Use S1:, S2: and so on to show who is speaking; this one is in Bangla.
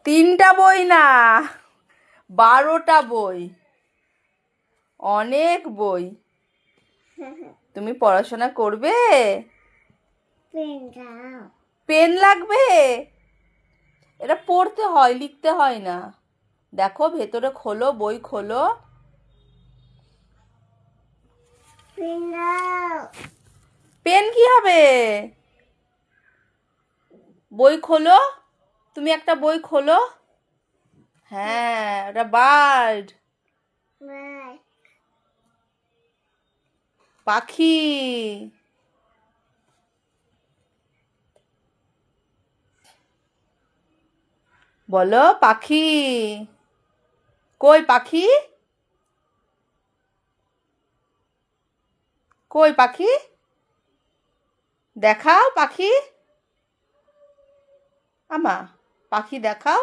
S1: তিনটা বই না, 12টা বই, অনেক বই। তুমি পড়াশোনা করবে? পেন লাগবে? এটা পড়তে হয়, লিখতে হয় না। দেখো ভেতরে খোলো, বই খোলো। পেন কি হবে? বই খোলো, তুমি একটা বই খোলো। হ্যাঁ, ওটা বার্ড, পাখি। বলো পাখি। কই পাখি? কই পাখি? দেখাও পাখি। আমা, পাখি দেখাও।